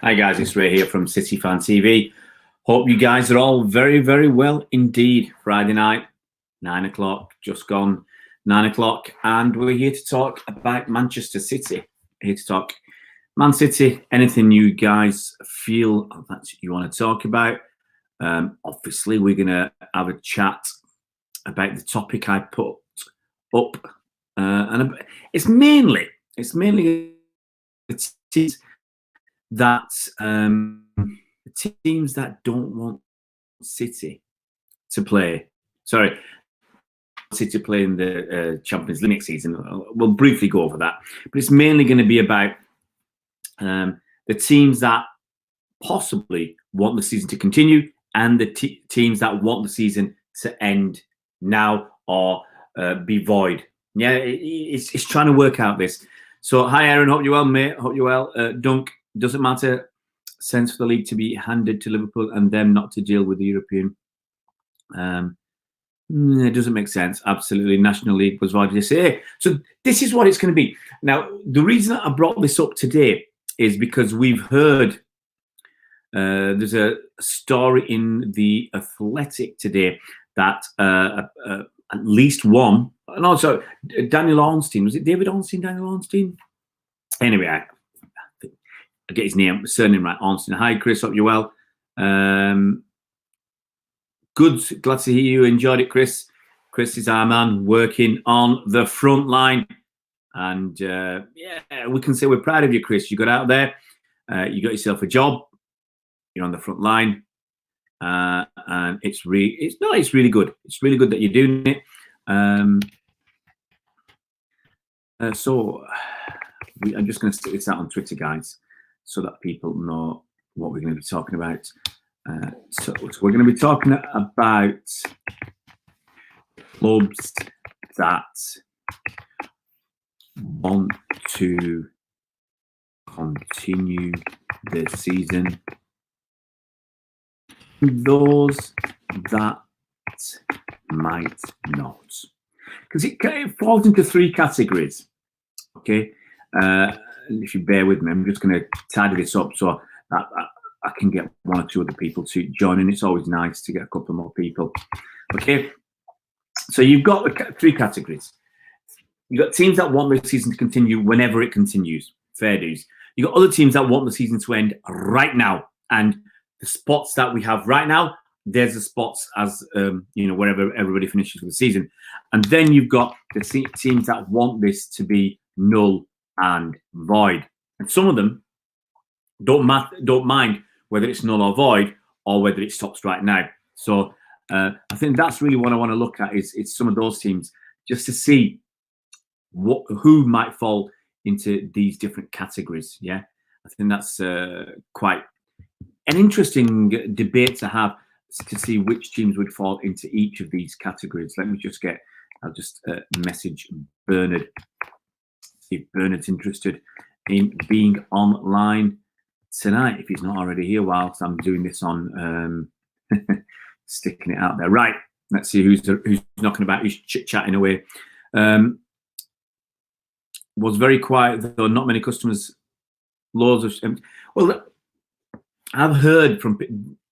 Hi guys, it's Ray here from City Fan TV. Hope you guys are all very, very well indeed. Friday night, 9 o'clock, just gone 9 o'clock, and we're here to talk about Manchester City. Here to talk Man City, anything you guys feel that you want to talk about. Obviously, we're going to have a chat about the topic I put up, and it's mainly the teams that don't want City to play. Sorry, City to play in the Champions League next season. We'll briefly go over that, but it's mainly going to be about the teams that possibly want the season to continue and the teams that want the season to end now or be void. Yeah, it's trying to work out this. So, hi Aaron, hope you're well, mate. Hope you're well. Dunk, doesn't matter. Sense for the league to be handed to Liverpool and them not to deal with the European. It doesn't make sense. Absolutely. National League was void this year. So this is what it's going to be. Now, the reason I brought this up today is because we've heard there's a story in The Athletic today that at least one, and also Daniel Ornstein, was it David Ornstein, Daniel Ornstein? Anyway, I get his surname right, Ornstein. Hi, Chris, hope you're well. Good, glad to hear you enjoyed it, Chris. Chris is our man working on the front line. And yeah, we can say we're proud of you, Chris. You got out there, you got yourself a job, you're on the front line. And it's really good. It's really good that you're doing it. So I'm just going to stick this out on Twitter, guys, so that people know what we're going to be talking about. So we're going to be talking about clubs that want to continue the season, those that might not, because it falls into three categories. Okay, if you bear with me, I'm just going to tidy this up so that I can get one or two other people to join in. It's always nice to get a couple more people. Okay, so you've got the three categories. You've got teams that want the season to continue whenever it continues. Fair dues. You've got other teams that want the season to end right now. And the spots that we have right now, there's the spots as, wherever everybody finishes for the season. And then you've got the teams that want this to be null and void. And some of them don't mind whether it's null or void or whether it stops right now. So I think that's really what I want to look at is some of those teams, just to see who might fall into these different categories. Yeah, I think that's quite an interesting debate to have, to see which teams would fall into each of these categories. I'll just message Bernard, see if Bernard's interested in being online tonight, if he's not already here whilst I'm doing this on sticking it out there. Right, let's see who's knocking about, who's chit-chatting away. Was very quiet, though, not many customers. Loads of well, I've heard from,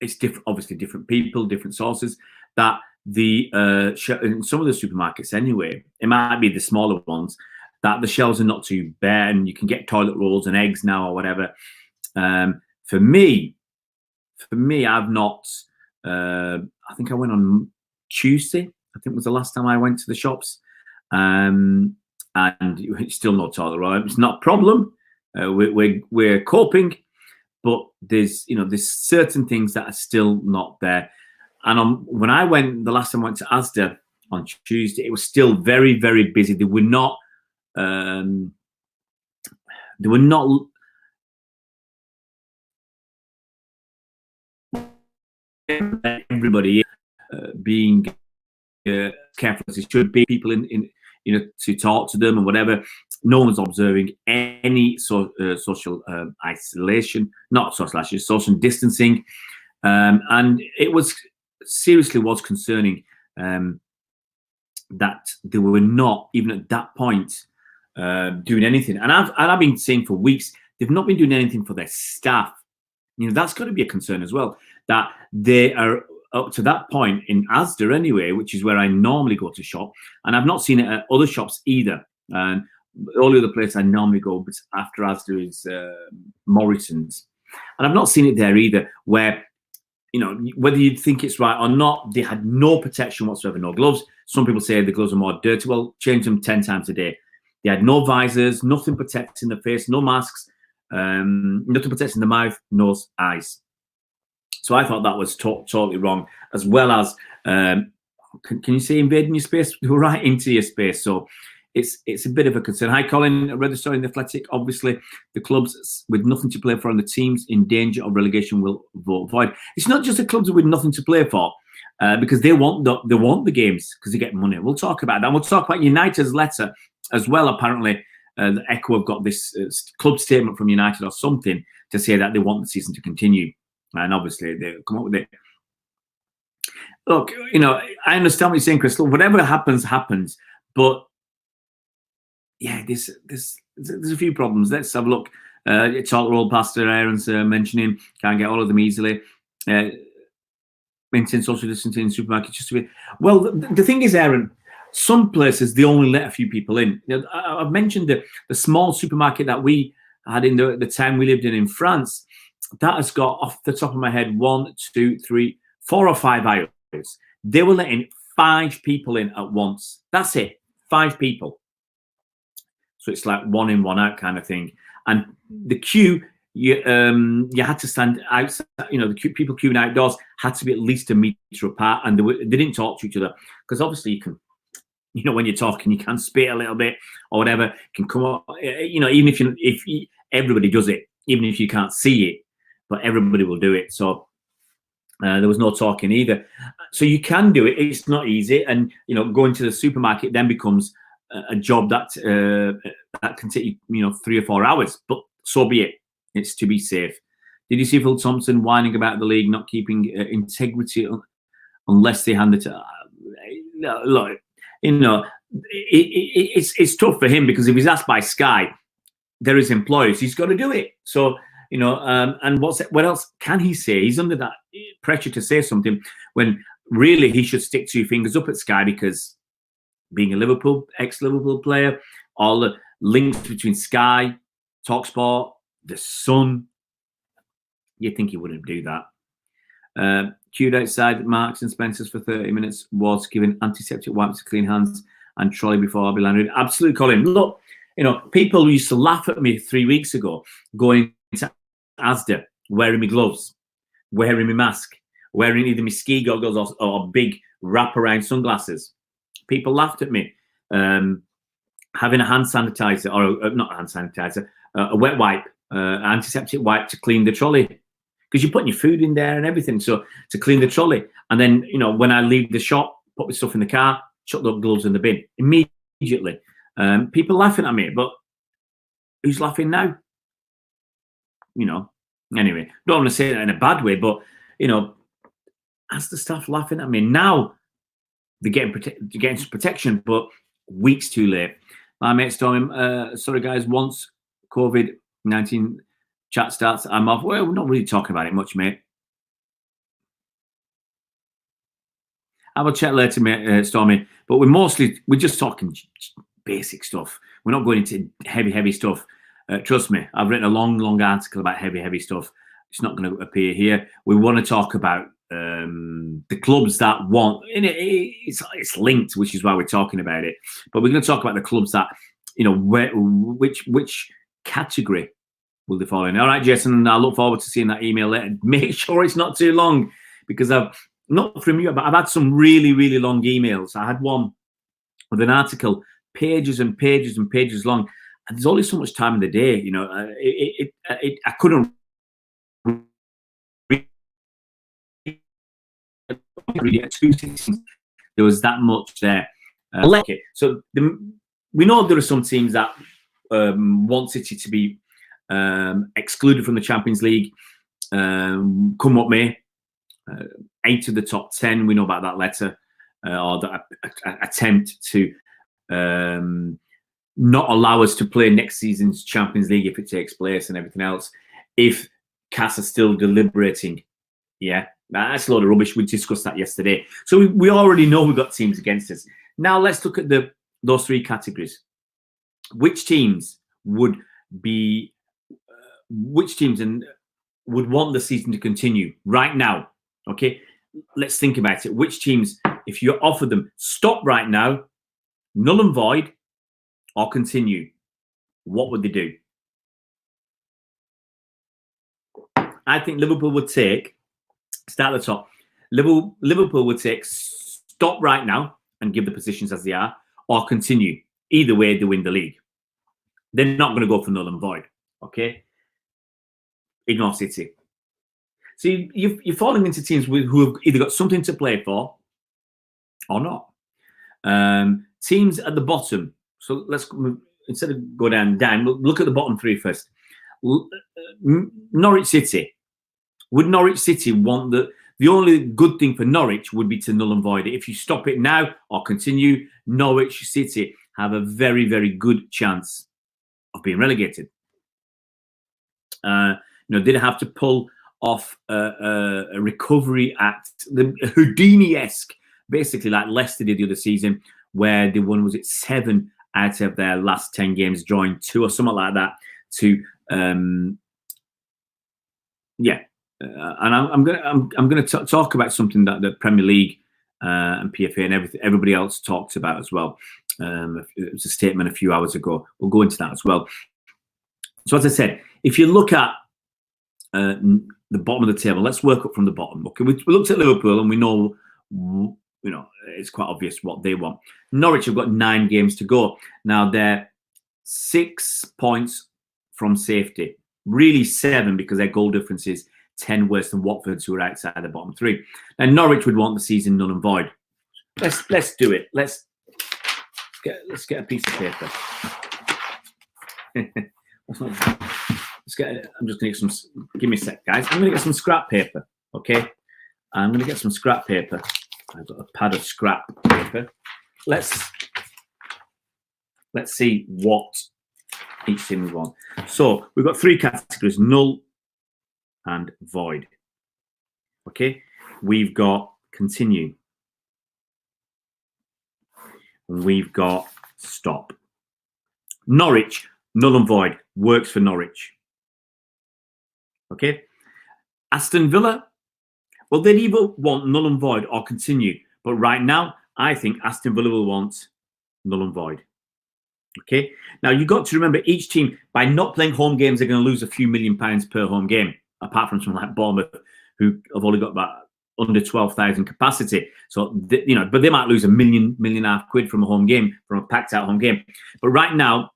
it's different, obviously different people, different sources, that the in some of the supermarkets anyway, it might be the smaller ones, that the shelves are not too bare and you can get toilet rolls and eggs now or whatever. For me, I've not. I think I went on Tuesday. I think was the last time I went to the shops, and it's still no toilet roll. It's not a problem. We're coping, but there's certain things that are still not there. And when I went the last time I went to Asda on Tuesday, it was still very, very busy. They were not. Everybody being careful as they should be. People in to talk to them and whatever. No one's observing any social isolation, not social isolation, social distancing, and it was concerning that they were not even at that point doing anything. And I've been saying for weeks they've not been doing anything for their staff. That's got to be a concern as well, that they are up to that point in Asda anyway, which is where I normally go to shop, and I've not seen it at other shops either. And the only other place I normally go after Asda is Morrison's, and I've not seen it there either, where, whether you think it's right or not, they had no protection whatsoever, no gloves. Some people say the gloves are more dirty. Well, change them 10 times a day. They had no visors, nothing protecting the face, no masks, nothing protecting the mouth, nose, eyes. So I thought that was totally wrong, as well as, can you say invading your space? Right into your space. So it's a bit of a concern. Hi, Colin. I read the story in The Athletic. Obviously, the clubs with nothing to play for and the teams in danger of relegation will vote void. It's not just the clubs with nothing to play for, because they want the games because they get money. We'll talk about that. And we'll talk about United's letter as well. Apparently, the Echo have got this club statement from United or something to say that they want the season to continue. And obviously, they come up with it. Look, I understand what you're saying, Chris. Look, whatever happens, happens. But yeah, there's a few problems. Let's have a look. Talk roll Pastor Aaron's mentioning can't get all of them easily. Maintain social distancing in supermarkets just to be. Well, the thing is, Aaron, some places they only let a few people in. I've mentioned the small supermarket that we had in the town we lived in France. That has got, off the top of my head, 1, 2, 3, 4 or 5 aisles. They were letting 5 people in at once. That's it, 5 people. So it's like 1 in, 1 out kind of thing. And the queue, you had to stand outside. The people queuing outdoors had to be at least a metre apart, and they didn't talk to each other, because obviously you can. When you're talking, you can spit a little bit or whatever. It can come up. Even if everybody does it, even if you can't see it, but everybody will do it. So there was no talking either. So you can do it. It's not easy, and going to the supermarket then becomes a job that can take you 3 or 4 hours. But so be it. It's to be safe. Did you see Phil Thompson whining about the league not keeping integrity unless they hand it to? Look. It's tough for him, because if he's asked by Sky, they're his employers, he's got to do it. So, and what else can he say? He's under that pressure to say something when really he should stick 2 fingers up at Sky, because being a ex-Liverpool player, all the links between Sky, TalkSport, The Sun, you'd think he wouldn't do that. Queued outside Marks and Spencer's for 30 minutes, was given antiseptic wipes to clean hands and trolley before I landed. Absolutely, Colin. Look, people used to laugh at me 3 weeks ago going to Asda, wearing my gloves, wearing my mask, wearing either my ski goggles or big wraparound sunglasses. People laughed at me. Having a hand sanitizer, or not a hand sanitizer, a wet wipe, antiseptic wipe to clean the trolley. Because you're putting your food in there and everything, so to clean the trolley. And then, when I leave the shop, put my stuff in the car, chuck the gloves in the bin immediately. People laughing at me, but who's laughing now? Anyway, don't want to say that in a bad way, but, as the staff laughing at me now, they're getting some protection, but weeks too late. My mate's told him, sorry guys, once COVID-19 chat starts, I'm off. Well, we're not really talking about it much, mate. I will chat later, mate, Stormy. But we're just talking basic stuff. We're not going into heavy stuff. Trust me, I've written a long article about heavy stuff. It's not going to appear here. We want to talk about the clubs that want. It's linked, which is why we're talking about it. But we're going to talk about the clubs that, which category will they fall in? All right, Jason, I look forward to seeing that email later. Make sure it's not too long, because I've not from you, but I've had some really long emails. I had one with an article, pages and pages and pages long, and there's only so much time in the day. I couldn't read it. 2 seasons. There was that much there. So we know there are some teams that want City to be excluded from the Champions League, come what may. 8 of the top 10, we know about that letter, or that attempt to not allow us to play next season's Champions League if it takes place and everything else. If Cass are still deliberating. Yeah, that's a load of rubbish. We discussed that yesterday. So we already know we've got teams against us. Now let's look at those three categories. Which teams would be, which teams would want the season to continue right now? Okay, let's think about it. Which teams, if you offer them stop right now, null and void, or continue, what would they do? I think Liverpool would take, start at the top, Liverpool would take stop right now and give the positions as they are, or continue. Either way, they win the league. They're not going to go for null and void. Okay? Ignore City. So you're falling into teams who have either got something to play for or not. Teams at the bottom. So let's, instead of go down, look at the bottom three first. Norwich City. Would Norwich City want the only good thing for Norwich would be to null and void it. If you stop it now or continue, Norwich City have a very, very good chance of being relegated. They'd have to pull off a recovery act, the Houdini-esque, basically like Leicester did the other season, where they won, was it 7 out of their last 10 games, drawing 2 or something like that. And I'm going to talk about something that the Premier League and PFA and everybody else talked about as well. It was a statement a few hours ago. We'll go into that as well. So as I said, if you look at the bottom of the table, let's work up from the bottom. Okay, we looked at Liverpool and we know, it's quite obvious what they want. Norwich have got 9 games to go. Now they're 6 points from safety, really 7 because their goal difference is 10 worse than Watford, who are outside the bottom 3. Now Norwich would want the season null and void. Let's do it. Let's get a piece of paper. I'm just going to get some. Give me a sec, guys. I'm going to get some scrap paper. Okay, I'm going to get some scrap paper. I've got a pad of scrap paper. Let's see what each team we want. So we've got 3 categories: null and void. Okay, we've got continue. And we've got stop. Norwich, null and void, works for Norwich. Okay. Aston Villa, well, they'd either want null and void or continue. But right now, I think Aston Villa will want null and void. Okay. Now, you've got to remember, each team, by not playing home games, they're going to lose a few £1 million per home game, apart from someone like Bournemouth, who have only got about under 12,000 capacity. So, but they might lose £1 million, £1.5 million from a home game, from a packed out home game. But right now,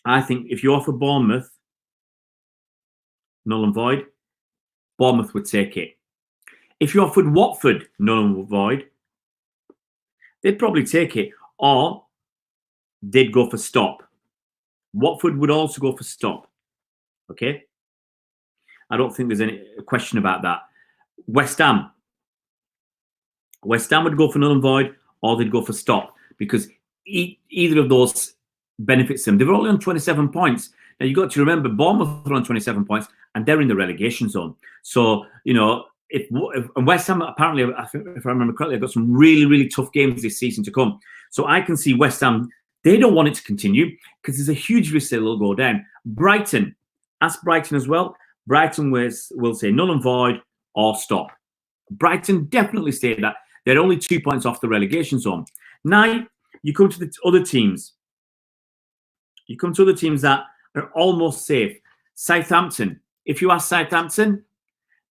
I think if you offer Bournemouth null and void, Bournemouth would take it. If you offered Watford null and void, they'd probably take it, or they'd go for stop. Watford would also go for stop. Okay? I don't think there's any question about that. West Ham would go for null and void, or they'd go for stop, because either of those benefits them. They're only on 27 points. Now, you've got to remember, Bournemouth are on 27 points, and they're in the relegation zone. So, if West Ham, apparently, I think, if I remember correctly, have got some really, really tough games this season to come. So I can see West Ham, they don't want it to continue because there's a huge risk they'll go down. Brighton, ask Brighton as well. Brighton will say null and void or stop. Brighton definitely say that. They're only 2 points off the relegation zone. Now, you come to the other teams. You come to other teams that are almost safe. Southampton. If you ask Southampton,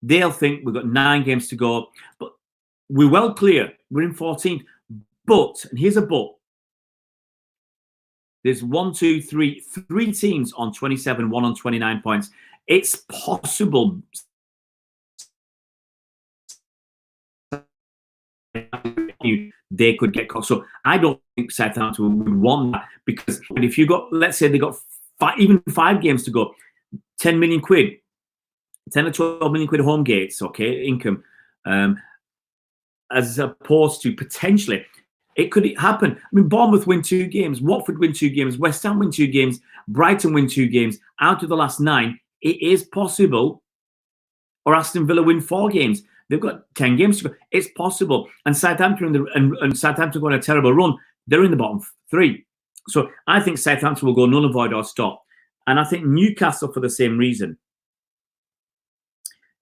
they'll think we've got 9 games to go. But we're well clear. We're in 14th. But, and here's a but. There's 3 teams on 27, 1 on 29 points. It's possible they could get caught. So I don't think Southampton would want that, because if you got, let's say they got even 5 games to go, 10 million quid, 10 or 12 million quid home gates, okay, income, as opposed to potentially, it could happen. I mean, Bournemouth win 2 games, Watford win 2 games, West Ham win 2 games, Brighton win 2 games. Out of the last 9, it is possible or Aston Villa win 4 games. They've got 10 games to go. It's possible. And Southampton and Southampton go on a terrible run. They're in the bottom 3. So I think Southampton will go null and void or stop. And I think Newcastle for the same reason.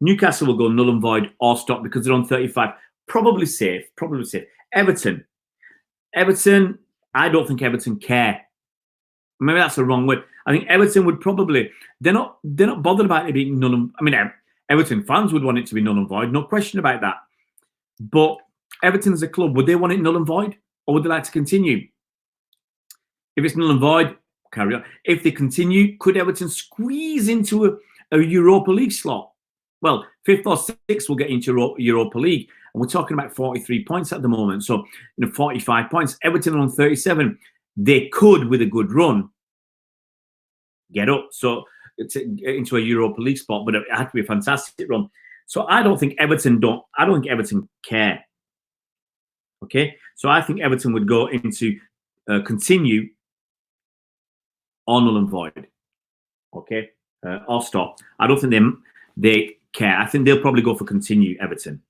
Newcastle will go null and void or stop because they're on 35. Probably safe. Everton, I don't think Everton care. Maybe that's the wrong word. I think Everton would probably, they're not bothered about it being null and, I mean, Everton fans would want it to be null and void, no question about that. But Everton as a club, would they want it null and void, or would they like to continue? If it's null and void, carry on. If they continue, could Everton squeeze into a Europa League slot? Well, 5th or 6th will get into Europa League, and we're talking about 43 points at the moment. So, 45 points. Everton on 37. They could, with a good run, get up into a Europa League spot, but it had to be a fantastic run. So I don't think Everton care. Okay, so I think Everton would go into continue or null and void. Okay, or stop. I don't think they care. I think they'll probably go for continue, Everton.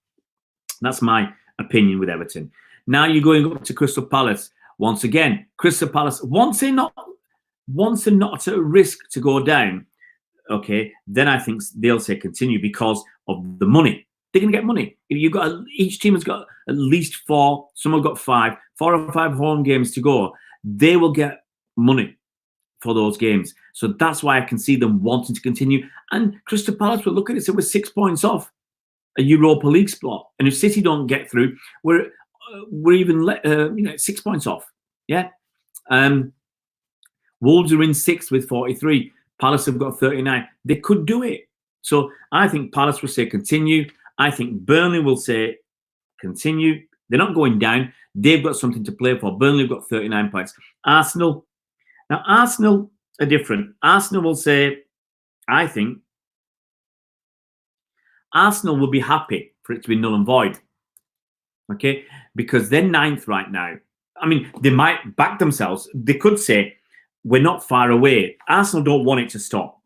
That's my opinion with Everton. Now you're going up to Crystal Palace. Once again, Crystal Palace, once they're not at risk to go down, okay, then I think they'll say continue because of the money. They're going to get money. Each team has got at least 4, some have got 4 or 5 home games to go. They will get money for those games. So that's why I can see them wanting to continue. And Crystal Palace will look at it, so we're 6 points off a Europa League spot. And if City don't get through, we're even 6 points off. Yeah. Wolves are in 6th with 43. Palace have got 39. They could do it. So I think Palace will say continue. I think Burnley will say continue. They're not going down. They've got something to play for. Burnley have got 39 points. Arsenal are different. Arsenal will say, I think, Arsenal will be happy for it to be null and void. Okay? Because they're 9th right now. I mean, they might back themselves. They could say, we're not far away. Arsenal don't want it to stop.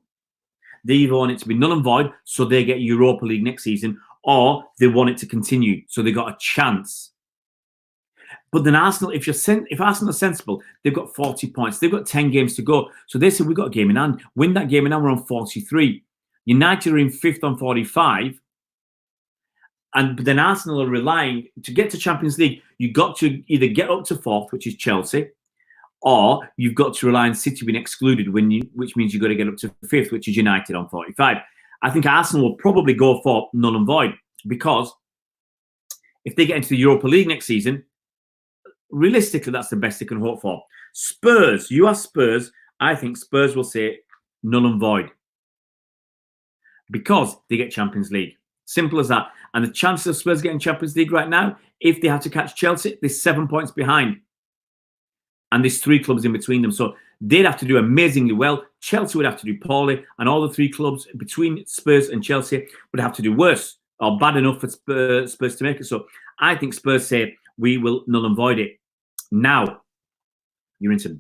They either want it to be null and void, so they get Europa League next season, or they want it to continue, so they got a chance. But then Arsenal, if Arsenal are sensible, they've got 40 points. They've got 10 games to go. So they said, we've got a game in hand. Win that game in hand, we're on 43. United are in 5th on 45. But then Arsenal are relying, to get to Champions League, you've got to either get up to 4th, which is Chelsea, or you've got to rely on City being excluded, which means you've got to get up to 5th, which is United on 45. I think Arsenal will probably go for null and void, because if they get into the Europa League next season, realistically, that's the best they can hope for. Spurs, you ask Spurs, I think Spurs will say null and void because they get Champions League. Simple as that. And the chances of Spurs getting Champions League right now, if they have to catch Chelsea, they're 7 points behind. And there's 3 clubs in between them. So they'd have to do amazingly well. Chelsea would have to do poorly. And all the 3 clubs between Spurs and Chelsea would have to do worse or bad enough for Spurs to make it. So I think Spurs say, we will null and void it. Now, you're into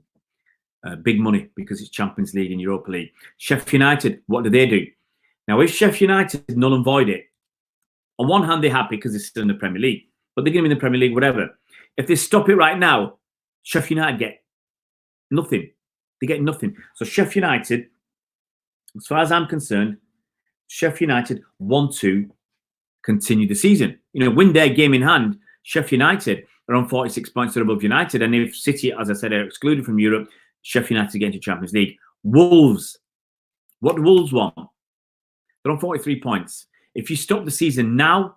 big money because it's Champions League and Europa League. Sheffield United, what do? Now, if Sheffield United null and void it, on one hand, they're happy because they're still in the Premier League. But they're going to be in the Premier League, whatever. If they stop it right now, Sheffield United get nothing. They get nothing. So Sheffield United, as far as I'm concerned, Sheffield United want to continue the season. Win their game in hand. Sheffield United are on 46 points, they're above United. And if City, as I said, are excluded from Europe, Sheffield United get into Champions League. Wolves. What do Wolves want? They're on 43 points. If you stop the season now,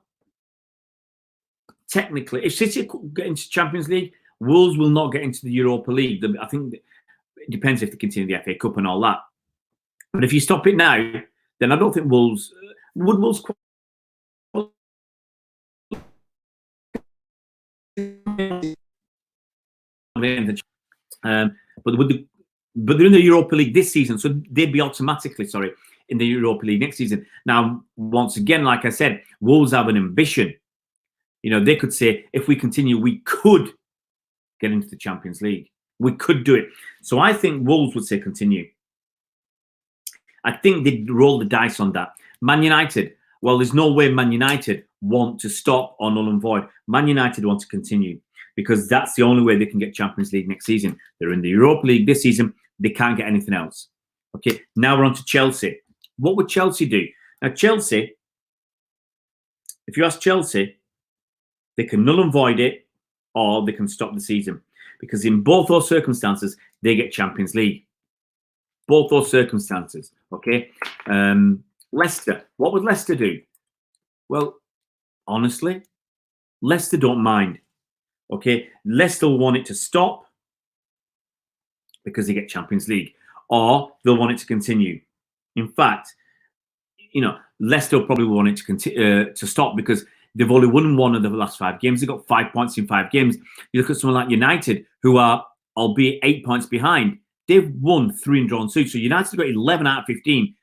technically, if City get into Champions League, Wolves will not get into the Europa League. I think it depends if they continue the FA Cup and all that. But if you stop it now, then I don't think Wolves... Would Wolves... But they're in the Europa League this season, so they'd be automatically, in the Europa League next season. Now, once again, like I said, Wolves have an ambition. They could say, if we continue, we could get into the Champions League. We could do it. So I think Wolves would say continue. I think they'd roll the dice on that. Man United, Well, there's no way Man United want to stop or null and void. Man United want to continue because that's the only way they can get Champions League next season. They're in the Europa League this season. They can't get anything else. Okay, now we're on to Chelsea. What would Chelsea do? Now, Chelsea, if you ask Chelsea, they can null and void it or they can stop the season. Because in both those circumstances, they get Champions League. Both those circumstances, okay? Leicester, what would Leicester do? Well, honestly, Leicester don't mind, okay? Leicester will want it to stop because they get Champions League, or they'll want it to continue. In fact, Leicester probably want it to continue to stop because they've only won one of the last 5 games. They've got 5 points in 5 games. You look at someone like United, who are, albeit 8 points behind, they've won 3 and drawn 2. So United have got 11 out of 15.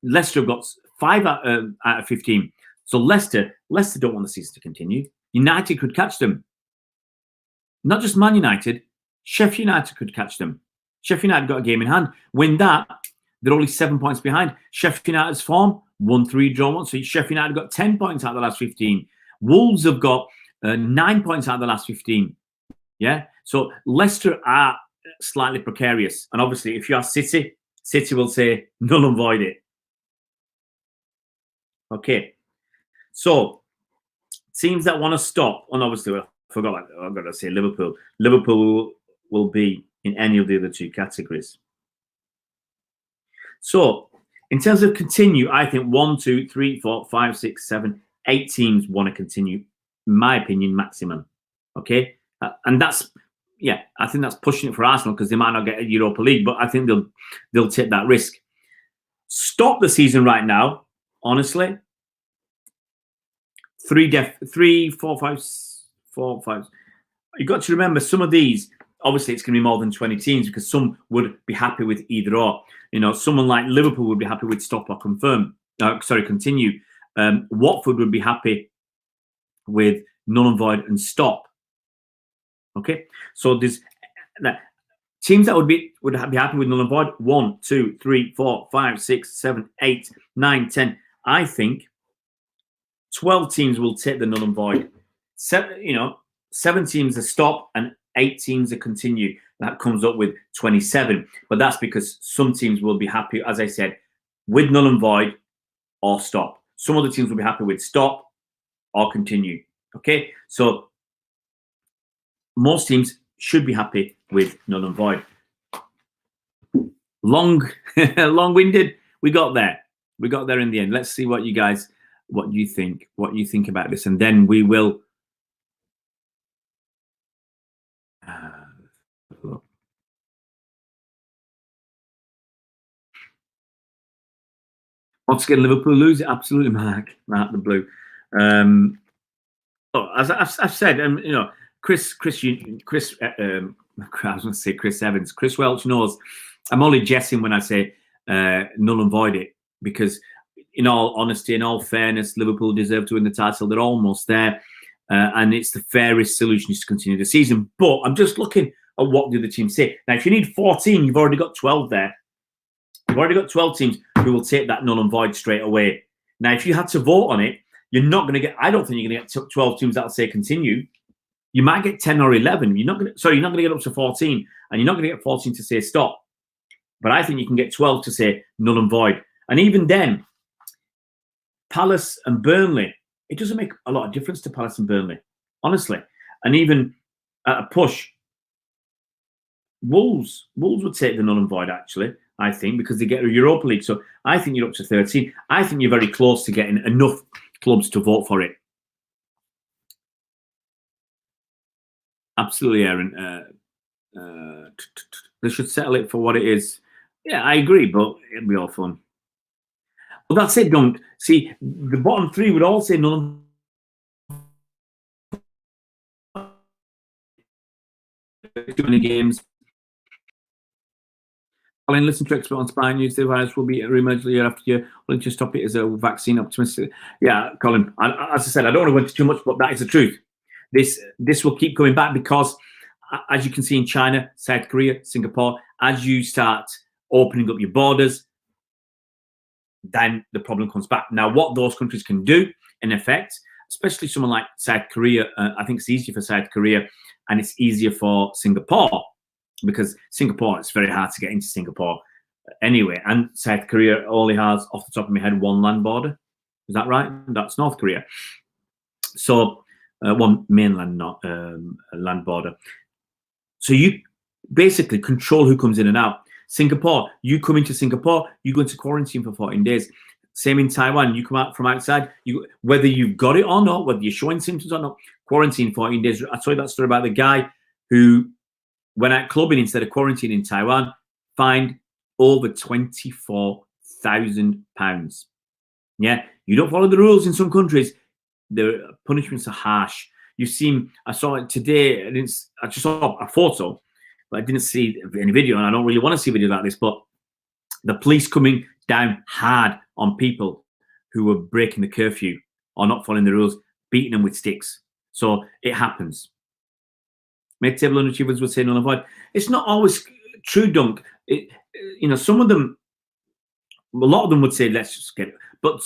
Leicester have got 5 out of 15. So Leicester don't want the season to continue. United could catch them. Not just Man United, Sheffield United could catch them. Sheffield United got a game in hand. Win that, they're only 7 points behind. Sheffield United's form, 1, 3, draw 1. So Sheffield United got 10 points out of the last 15. Wolves have got 9 points out of the last 15. Yeah. So Leicester are slightly precarious. And obviously, if you ask City, City will say null and void it. Okay. So teams that want to stop, and obviously, I forgot, I've got to say Liverpool. Liverpool will be in any of the other 2 categories. So in terms of continue, I think 1, 2, 3, 4, 5, 6, 7, 8 teams want to continue, in my opinion, maximum. Okay. And that's, I think that's pushing it for Arsenal because they might not get a Europa League, but I think they'll take that risk. Stop the season right now, honestly. 3, 4, 5. You've got to remember some of these, obviously it's going to be more than 20 teams because some would be happy with either or. Someone like Liverpool would be happy with stop or continue. Watford would be happy with null and void and stop. Okay, so there's teams that would be happy with null and void. 1, 2, 3, 4, 5, 6, 7, 8, 9, 10. I think 12 teams will take the null and void. 7 teams are stop and 8 teams are continue. That comes up with 27. But that's because some teams will be happy, as I said, with null and void or stop. Some other teams will be happy with stop or continue. Okay, so most teams should be happy with null and void. Long-winded. We got there. We got there in the end. Let's see what you think about this, and then we will. Once again, Liverpool lose it. Absolutely, Mark the Blue. As I've said, Chris Evans, Chris Welch knows I'm only jesting when I say null and void it, because in all honesty, in all fairness, Liverpool deserve to win the title. They're almost there, and it's the fairest solution is to continue the season. But I'm just looking at what the other teams say. Now, if you need 14, you've already got 12 there. You've already got 12 teams who will take that null and void straight away. Now, if you had to vote on it, you're not going to get. I don't think you're going to get 12 teams that'll say continue. You might get 10 or 11. You're not going to get up to 14, and you're not going to get 14 to say stop. But I think you can get 12 to say null and void. And even then, Palace and Burnley, it doesn't make a lot of difference to Palace and Burnley, honestly. And even at a push, Wolves would take the null and void, actually, I think, because they get a Europa League. So I think you're up to 13. I think you're very close to getting enough clubs to vote for it. Absolutely, Aaron. They should settle it for what it is. Yeah, I agree, but it'll be all fun. Well, that's it. Don't see the bottom 3 would all say null. Too many games. Colin, listen to expert on spine news. The virus will be re-emerged year after year. Willing to stop it as a vaccine optimistic. Yeah, Colin. As I said, I don't want to go into too much, but that is the truth. This will keep coming back because, as you can see in China, South Korea, Singapore, as you start opening up your borders, then the problem comes back. Now, what those countries can do, in effect, especially someone like South Korea, I think it's easier for South Korea and it's easier for Singapore, because Singapore, it's very hard to get into Singapore anyway. And South Korea only has, off the top of my head, one land border. Is that right? That's North Korea. So one mainland land border. So you basically control who comes in and out. Singapore, you come into Singapore, you go into quarantine for 14 days. Same in Taiwan, you come out from outside, whether you've got it or not, whether you're showing symptoms or not, quarantine 14 days. I told you that story about the guy who went out clubbing instead of quarantine in Taiwan, fined over £24,000. Yeah, you don't follow the rules in some countries, the punishments are harsh. You've seen, I saw it today, I just saw a photo, but I didn't see any video, and I don't really want to see video like this, but the police coming down hard on people who were breaking the curfew or not following the rules, beating them with sticks. So it happens. Mid-table underachievers would say null and void. It's not always true, Dunk. Some of them, a lot of them would say, let's just get it, but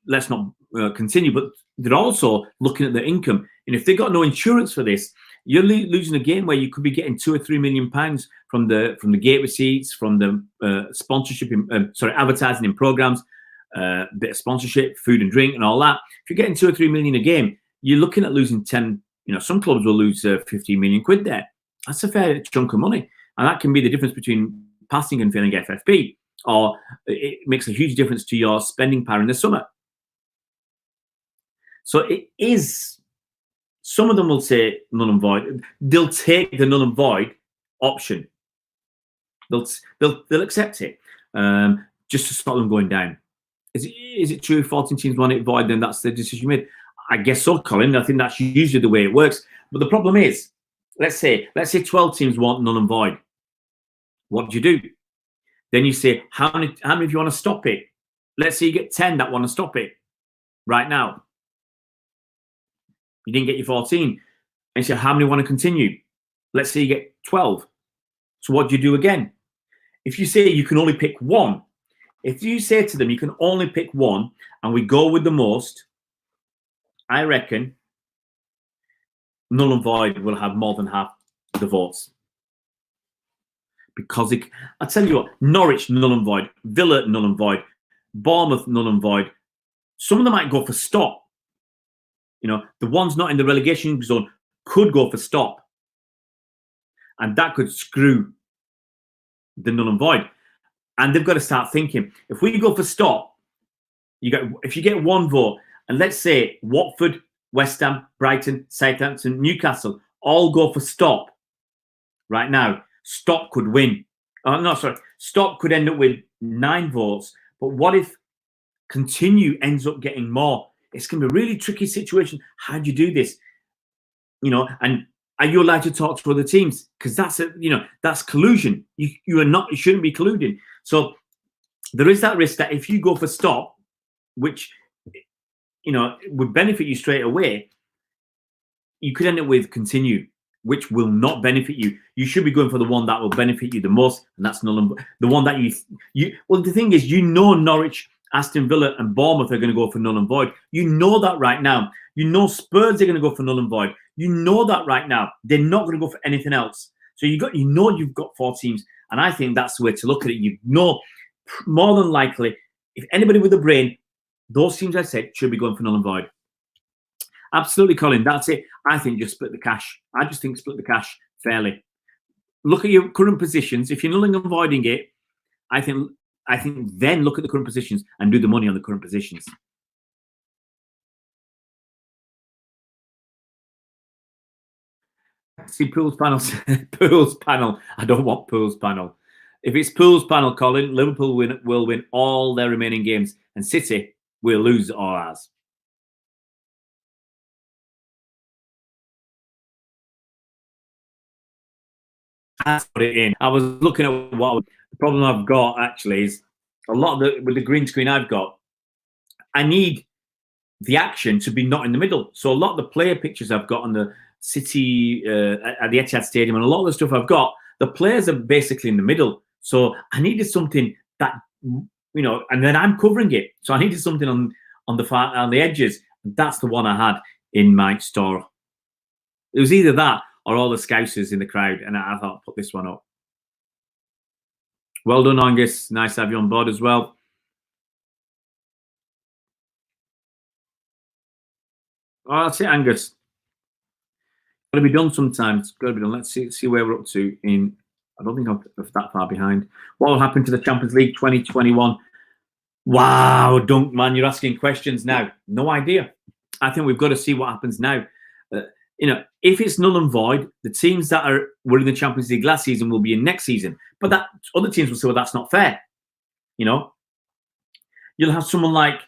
let's not continue. But they're also looking at their income. And if they've got no insurance for this, you're losing a game where you could be getting £2 or £3 million from the gate receipts, from the sponsorship, advertising in programs, bit of sponsorship, food and drink, and all that. If you're getting £2 or £3 million a game, you're looking at losing 10. Some clubs will lose 15 million quid there. That's a fair chunk of money, and that can be the difference between passing and failing FFP, or it makes a huge difference to your spending power in the summer. So it is. Some of them will say null and void. They'll take the null and void option. They'll accept it just to stop them going down. Is it true? 14 teams want it void, then that's the decision you made. I guess so, Colin. I think that's usually the way it works. But the problem is, let's say 12 teams want null and void. What do you do? Then you say, how many of you want to stop it? Let's say you get 10 that want to stop it right now. You didn't get your 14. And you say, how many want to continue? Let's say you get 12. So what do you do again? If you say you can only pick one, if you say to them you can only pick one and we go with the most, I reckon null and void will have more than half the votes. Because I tell you what, Norwich null and void, Villa null and void, Bournemouth null and void. Some of them might go for stop. The ones not in the relegation zone could go for stop. And that could screw the null and void. And they've got to start thinking, if we go for stop, if you get one vote, and let's say Watford, West Ham, Brighton, Southampton, Newcastle all go for stop right now, stop could win. Stop could end up with 9 votes. But what if continue ends up getting more? It's going to be a really tricky situation. How do you do this? And are you allowed to talk to other teams? Because that's collusion. You shouldn't be colluding. So there is that risk that if you go for stop, which would benefit you straight away, you could end up with continue, which will not benefit you. You should be going for the one that will benefit you the most, and that's null and void. The one that you. Well, the thing is, Norwich, Aston Villa and Bournemouth are going to go for null and void. You know that right now. Spurs are going to go for null and void. You know that right now. They're not going to go for anything else. So you've got 4 teams. And I think that's the way to look at it. More than likely, if anybody with a brain, those teams I said should be going for null and void. Absolutely, Colin. That's it. I think just split the cash. I just think split the cash fairly. Look at your current positions. If you're nulling and voiding it, I think then look at the current positions and do the money on the current positions. See Pools panel. Pools panel. I don't want Pools panel. If it's Pools panel, Colin, Liverpool will win all their remaining games, and City will lose all ours. I put it in. I was looking at what the problem I've got actually is a lot of with the green screen I've got. I need the action to be not in the middle. So a lot of the player pictures I've got on the City at the Etihad Stadium and a lot of the stuff I've got, the players are basically in the middle. So I needed something that and then I'm covering it. So I needed something on the edges. That's the one I had in my store. It was either that or all the Scousers in the crowd, and I thought, put this one up. Well done, Angus. Nice to have you on board as well. Oh, that's it, Angus. Got to be done sometimes. Got to be done. Let's see where we're up to. I don't think I'm that far behind. What will happen to the Champions League 2021? Wow, Dunk, man, you're asking questions now. No idea. I think we've got to see what happens now. If it's null and void, the teams that were in the Champions League last season will be in next season. But that other teams will say, well, that's not fair. You'll have someone like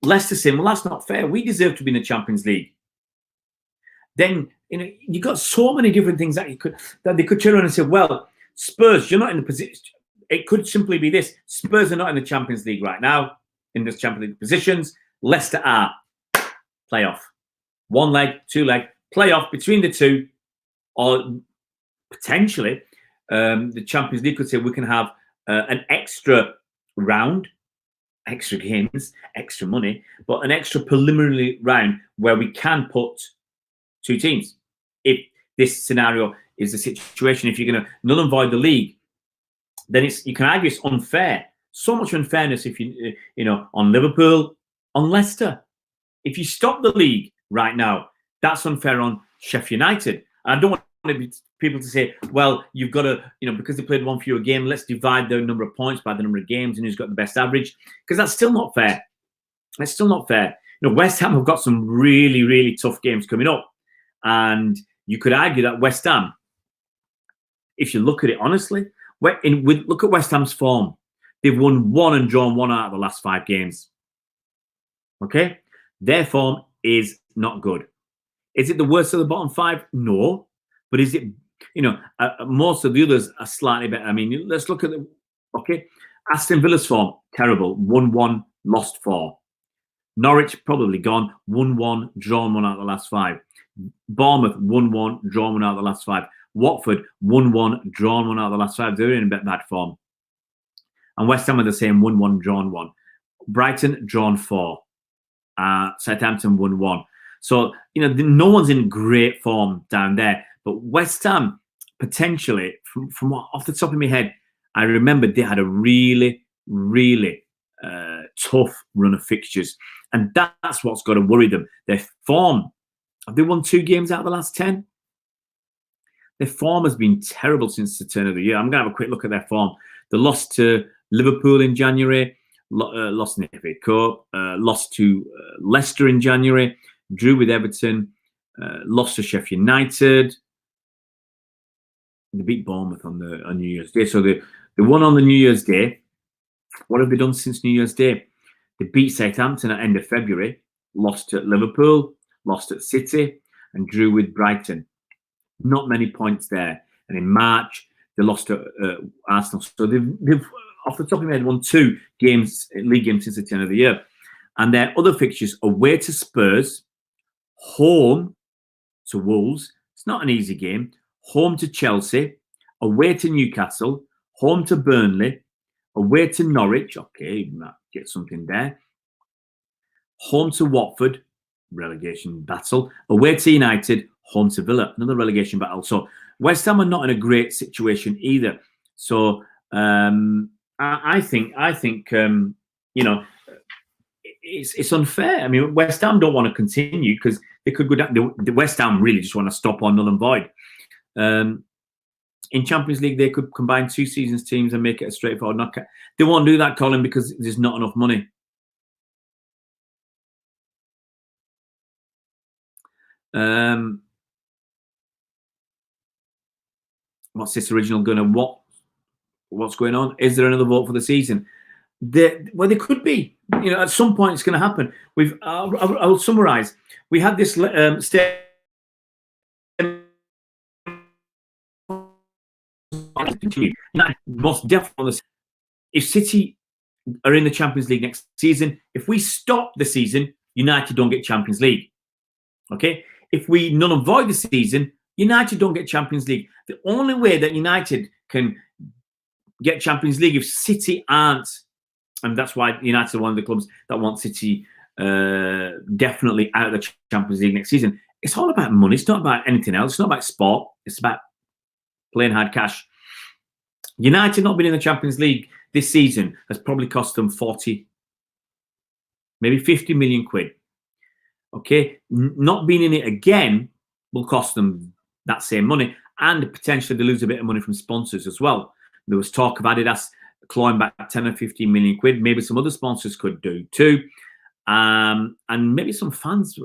Leicester saying, well, that's not fair. We deserve to be in the Champions League. Then, you've got so many different things that they could turn around and say, well, Spurs, you're not in the position. It could simply be this. Spurs are not in the Champions League right now, in the Champions League positions. Leicester are. Playoff. 1 leg, 2 leg. Playoff between the two. Or potentially, the Champions League could say we can have an extra round, extra games, extra money, but an extra preliminary round where we can put 2 teams. If this scenario is the situation, if you're going to null and void the league, then you can argue it's unfair. So much unfairness if on Liverpool, on Leicester. If you stop the league right now, that's unfair on Sheffield United. And I don't want people to say, well, you've got to, because they played one fewer game, let's divide the number of points by the number of games and who's got the best average, because that's still not fair. It's still not fair. West Ham have got some really, really tough games coming up. And you could argue that West Ham, if you look at it honestly, look at West Ham's form. They've won 1 and drawn 1 out of the last 5 games. Okay? Their form is not good. Is it the worst of the bottom 5? No. But is it, most of the others are slightly better. I mean, let's look at Aston Villa's form, terrible. 1-1, lost 4. Norwich, probably gone. 1-1, drawn 1 out of the last 5. Bournemouth, 1-1, drawn 1 out of the last 5. Watford, 1-1, drawn 1 out of the last 5. They're in a bit bad form. And West Ham are the same, 1-1, drawn 1. Brighton, drawn 4. Southampton, 1-1. So, no one's in great form down there. But West Ham, potentially, from off the top of my head, I remember they had a really, really tough run of fixtures. And that's what's got to worry them. Their form, have they won 2 games out of the last 10? Their form has been terrible since the turn of the year. I'm going to have a quick look at their form. They lost to Liverpool in January, lost in the FA Cup, lost to Leicester in January, drew with Everton, lost to Sheffield United. They beat Bournemouth on New Year's Day. So they won on the New Year's Day. What have they done since New Year's Day? They beat Southampton at end of February, lost at Liverpool, lost at City, and drew with Brighton. Not many points there. And in March, they lost to Arsenal. So they've off the top of my head, won 2 league games since the turn of the year. And their other fixtures, away to Spurs, home to Wolves. It's not an easy game. Home to Chelsea, away to Newcastle, home to Burnley, away to Norwich. Okay, might get something there. Home to Watford, relegation battle. Away to United, home to Villa, another relegation battle. So West Ham are not in a great situation either. So I think it's unfair. I mean, West Ham don't want to continue because they could go down. The West Ham really just want to stop on null and void. In Champions League, they could combine 2 seasons teams and make it a straightforward knockout. They won't do that, Colin, because there's not enough money. What's this original gunner? What's going on? Is there another vote for the season? There could be. At some point it's going to happen. I'll summarise. We had this state. Most definitely, if City are in the Champions League next season, if we stop the season, United don't get Champions League. Okay? If we null and void the season, United don't get Champions League. The only way that United can get Champions League if City aren't And that's why United are one of the clubs that want City definitely out of the Champions League next season. It's all about money. It's not about anything else. It's not about sport. It's about playing hard cash. United not being in the Champions League this season has probably cost them 40, maybe 50 million quid. Okay, not being in it again will cost them that same money, and potentially they lose a bit of money from sponsors as well. There was talk of Adidas clawing back 10 or 15 million quid. Maybe some other sponsors could do too, and maybe some fans,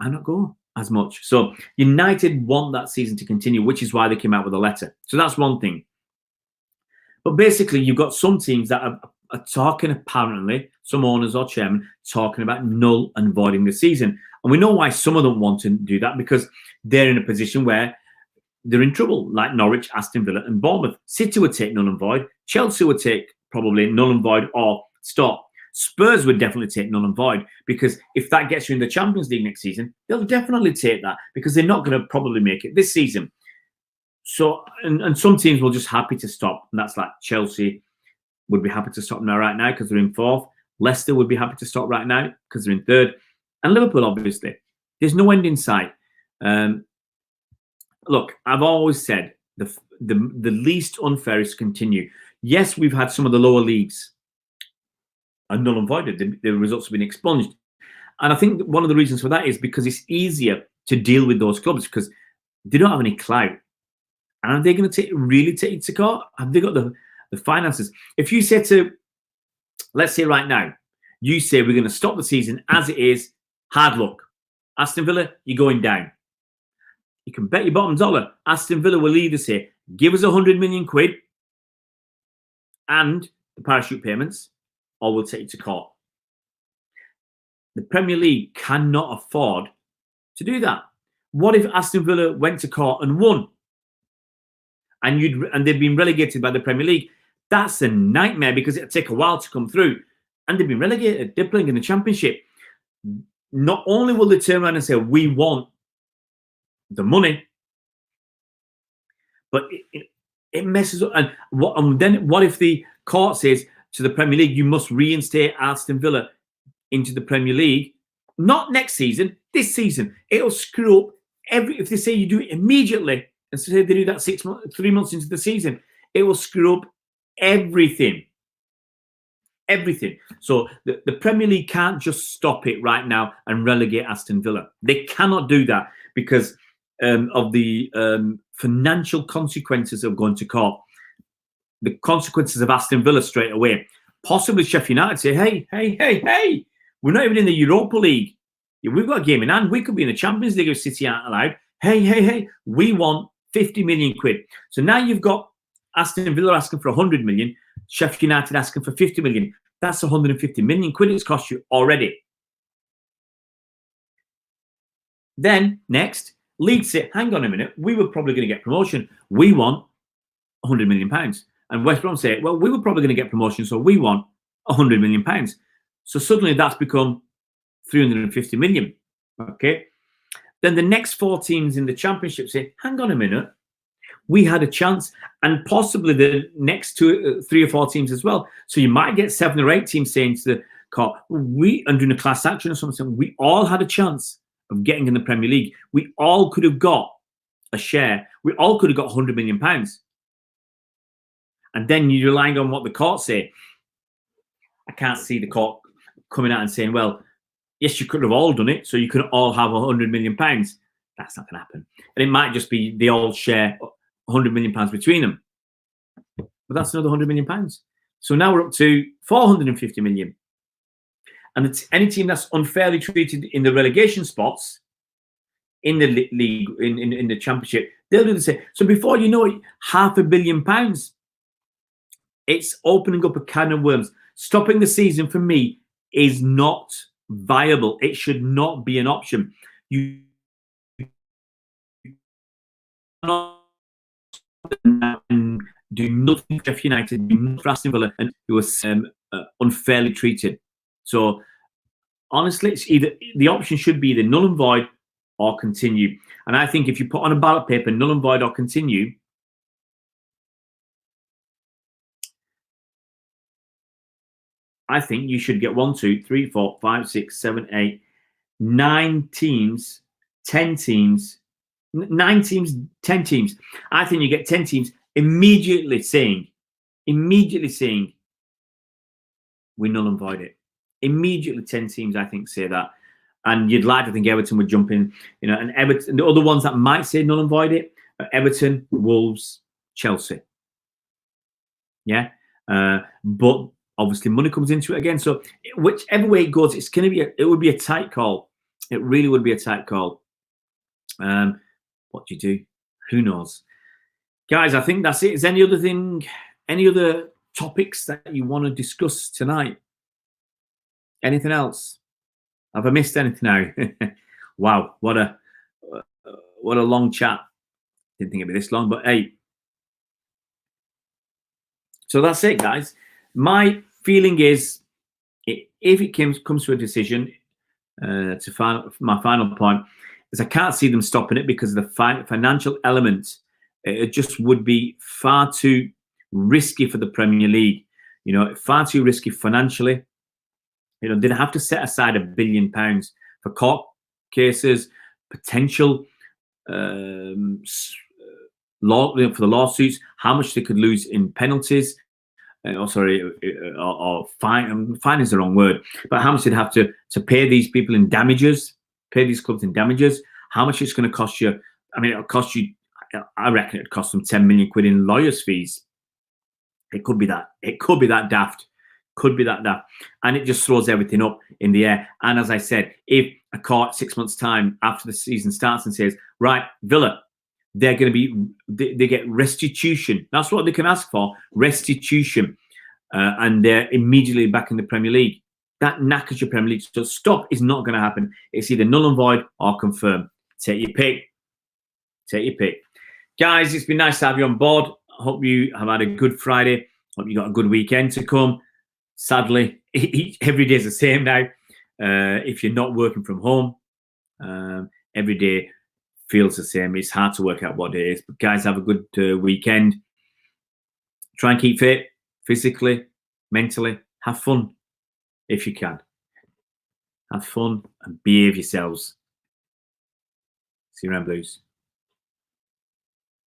might not go as much. So United want that season to continue, which is why they came out with a letter. So that's one thing. But basically, you've got some teams that are talking, apparently, some owners or chairman talking about null and voiding the season. And we know why some of them want to do that, because they're in a position where they're in trouble, like Norwich, Aston Villa and Bournemouth. City would take null and void. Chelsea would take probably null and void or stop. Spurs would definitely take null and void, because if that gets you in the Champions League next season, they'll definitely take that, because they're not going to probably make it this season. So, and some teams will just happy to stop. And that's like Chelsea would be happy to stop now right now because they're in fourth. Leicester would be happy to stop right now because they're in third. And Liverpool, obviously. There's no end in sight. Look, I've always said the least unfair is to continue. Yes, we've had some of the lower leagues and null and voided. The results have been expunged. And I think one of the reasons for that is because it's easier to deal with those clubs because they don't have any clout. And are they going to really take it to court? Have they got the finances? If you say to, let's say right now, you say we're going to stop the season as it is, hard luck. Aston Villa, you're going down. You can bet your bottom dollar Aston Villa will either say, give us 100 million quid and the parachute payments, or we'll take it to court. The Premier League cannot afford to do that. What if Aston Villa went to court and won? And they've been relegated by the Premier League. That's a nightmare because it'll take a while to come through. And they've been relegated. They're playing in the Championship. Not only will they turn around and say, we want the money, but it messes up. And then what if the court says to the Premier League, you must reinstate Aston Villa into the Premier League? Not next season, this season. It'll screw up if they say you do it immediately, and say they do that 3 months into the season, it will screw up everything. Everything. So the Premier League can't just stop it right now and relegate Aston Villa. They cannot do that because of the financial consequences of going to court. The consequences of Aston Villa straight away. Possibly Sheffield United say, hey, we're not even in the Europa League. We've got a game in hand. We could be in the Champions League if City aren't allowed. Hey, we want 50 million quid. So now you've got Aston Villa asking for 100 million, Sheffield United asking for 50 million. That's 150 million quid it's cost you already. Then next, Leeds say, hang on a minute, we were probably going to get promotion. We want 100 million pounds. And West Brom say, well, we were probably going to get promotion, so we want 100 million pounds. So suddenly that's become 350 million. Okay. Then the next four teams in the Championship say, hang on a minute, we had a chance, and possibly the next 3 or 4 teams as well. So you might get 7 or 8 teams saying to the court, and doing a class action or something, we all had a chance of getting in the Premier League. We all could have got a share. We all could have got 100 million pounds. And then you're relying on what the court say. I can't see the court coming out and saying, well, yes, you could have all done it, so you could all have 100 million pounds. That's not going to happen. And it might just be they all share 100 million pounds between them. But that's another 100 million pounds. So now we're up to 450 million. And it's any team that's unfairly treated in the relegation spots in the league, in the Championship, they'll do the same. So before you know it, £500 million. It's opening up a can of worms. Stopping the season for me is not viable. It should not be an option. You cannot do nothing for Sheffield United, do nothing for Aston Villa, and who was unfairly treated. So honestly, it's either the option should be either null and void or continue. And I think if you put on a ballot paper null and void or continue, I think you should get 1, 2, 3, 4, 5, 6, 7, 8, 9 teams, 10 teams, 9 teams, 10 teams. I think you get 10 teams immediately saying, we null and void it. Immediately 10 teams, I think, say that. And you'd like to think Everton would jump in, and Everton, the other ones that might say null and void it are Everton, Wolves, Chelsea. Yeah. But obviously money comes into it again. So whichever way it goes, it's going to be, it would be a tight call. It really would be a tight call. What do you do? Who knows? Guys, I think that's it. Is any other topics that you want to discuss tonight? Anything else? Have I missed anything now? Wow, what a long chat. Didn't think it'd be this long, but hey. So that's it, guys. My feeling is, if it comes to a decision, my final point is I can't see them stopping it because of the financial element. It just would be far too risky for the Premier League. Far too risky financially. They'd have to set aside £1 billion for court cases, potential law for the lawsuits, how much they could lose in penalties. Or fine. Fine is the wrong word, but how much they'd have to pay these people in damages, pay these clubs in damages. How much it's going to cost you? I mean, it'll cost you. I reckon it'd cost them 10 million quid in lawyers' fees. It could be that. It could be that daft. Could be that daft. And it just throws everything up in the air. And as I said, if a court 6 months' time after the season starts and says, right, Villa, they're going to be, they get restitution. That's what they can ask for, restitution. And they're immediately back in the Premier League. That knackers your Premier League. So stop is not going to happen. It's either null and void or confirm. Take your pick. Take your pick. Guys, it's been nice to have you on board. I hope you have had a good Friday. Hope you got a good weekend to come. Sadly, every day is the same now. If you're not working from home, every day feels the same. It's hard to work out what it is. But guys, have a good weekend. Try and keep fit, physically, mentally. Have fun if you can. Have fun and behave yourselves. See you around, Blues.